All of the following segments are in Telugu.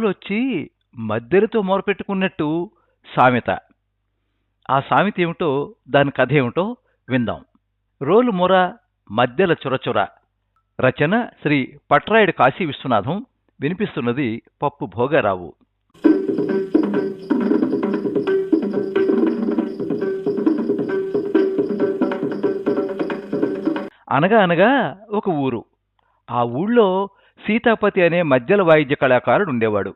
రోలొచ్చి మద్దెలతో మొరపెట్టుకున్నట్టు సామెత. ఆ సామెత ఏమిటో, దాని కథ ఏమిటో విందాం. రోలు మొర మద్దెల చురచుర. రచన శ్రీ పట్రాయుడు కాశీ విశ్వనాథం. వినిపిస్తున్నది పప్పు భోగారావు. అనగా అనగా ఒక ఊరు. ఆ ఊళ్ళో సీతాపతి అనే మద్దెల వాయిద్య కళాకారుడు ఉండేవాడు.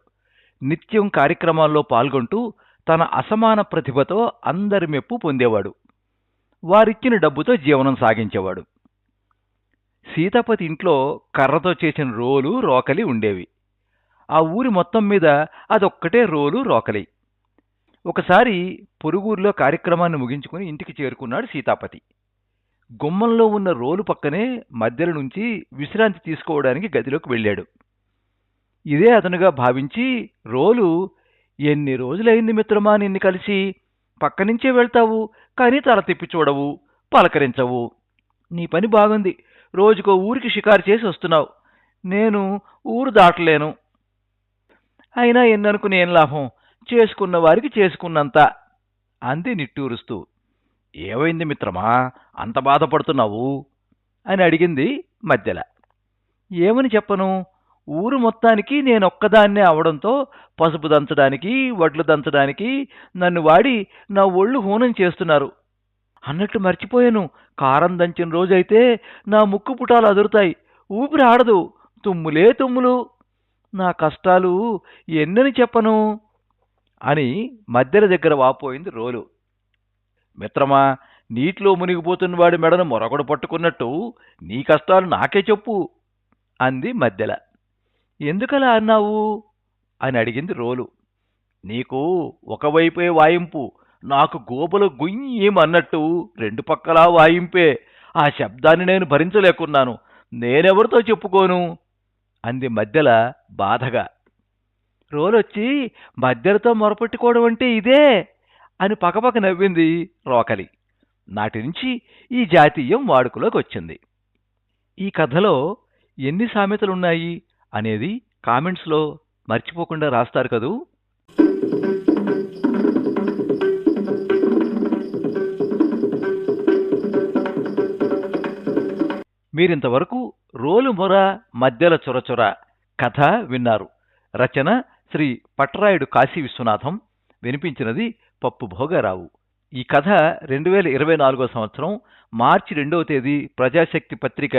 నిత్యం కార్యక్రమాల్లో పాల్గొంటూ తన అసమాన ప్రతిభతో అందరి మెప్పు పొందేవాడు. వారిచ్చిన డబ్బుతో జీవనం సాగించేవాడు. సీతాపతి ఇంట్లో కర్రతో చేసిన రోలు, రోకలి ఉండేవి. ఆ ఊరి మొత్తం మీద అదొక్కటే రోలు, రోకలి. ఒకసారి పొరుగురిలో కార్యక్రమాన్ని ముగించుకుని ఇంటికి చేరుకున్నాడు సీతాపతి. గుమ్మంలో ఉన్న రోలు పక్కనే మధ్యలో నుంచి విశ్రాంతి తీసుకోవడానికి గదిలోకి వెళ్ళాడు. ఇదే అతనుగా భావించి రోలు, ఎన్ని రోజులైంది మిత్రమా నిన్ను కలిసి, పక్కనుంచే వెళ్తావు కానీ తల తిప్పి చూడవు, పలకరించవు. నీ పని బాగుంది, రోజుకో ఊరికి షికారు చేసి వస్తున్నావు. నేను ఊరు దాటలేను. అయినా ఎన్ననుకుని ఏం లాభం, చేసుకున్న వారికి చేసుకున్నంత అంది నిట్టూరుస్తూ. ఏమైంది మిత్రమా, అంత బాధపడుతున్నావు అని అడిగింది మధ్యల. ఏమని చెప్పను, ఊరు మొత్తానికి నేనొక్కదాన్నే అవడంతో పసుపు దంచడానికి, వడ్లు దంచడానికి నన్ను వాడి నా ఒళ్ళు హూనం చేస్తున్నారు. అన్నట్టు మర్చిపోయాను, కారం దంచిన రోజైతే నా ముక్కు పుటాలు అదురుతాయి, ఊపిరి ఆడదు, తుమ్ములే తుమ్ములు. నా కష్టాలు ఎన్నని చెప్పను అని మధ్యల దగ్గర వాపోయింది రోలు. మిత్రమా, నీటిలో మునిగిపోతున్నవాడి మెడను మొరగడు పట్టుకున్నట్టు నీ కష్టాలు నాకే చెప్పు అంది మధ్యల. ఎందుకలా అన్నావు అని అడిగింది రోలు. నీకు ఒకవైపే వాయింపు, నాకు గోబలు గుయ్యమన్నట్టు రెండు పక్కలా వాయింపే. ఆ శబ్దాన్ని నేను భరించలేకున్నాను, నేనెవరితో చెప్పుకోను అంది మధ్యల బాధగా. రోలొచ్చి మధ్యలతో మొరపెట్టుకోవడం అంటే ఇదే అని పకపక నవ్వింది రోకలి. నాటి నుంచి ఈ జాతీయం వాడుకలోకి వచ్చింది. ఈ కథలో ఎన్ని సామెతలున్నాయి అనేది కామెంట్స్లో మర్చిపోకుండా రాస్తారు కదూ. మీరింతవరకు రోలు మొర మధ్యల చురచుర కథ విన్నారు. రచన శ్రీ పట్రాయుడు కాశీ విశ్వనాథం. వినిపించినది పప్పు భోగారావు. ఈ కథ 2024 సంవత్సరం మార్చి 2వ తేదీ ప్రజాశక్తి పత్రిక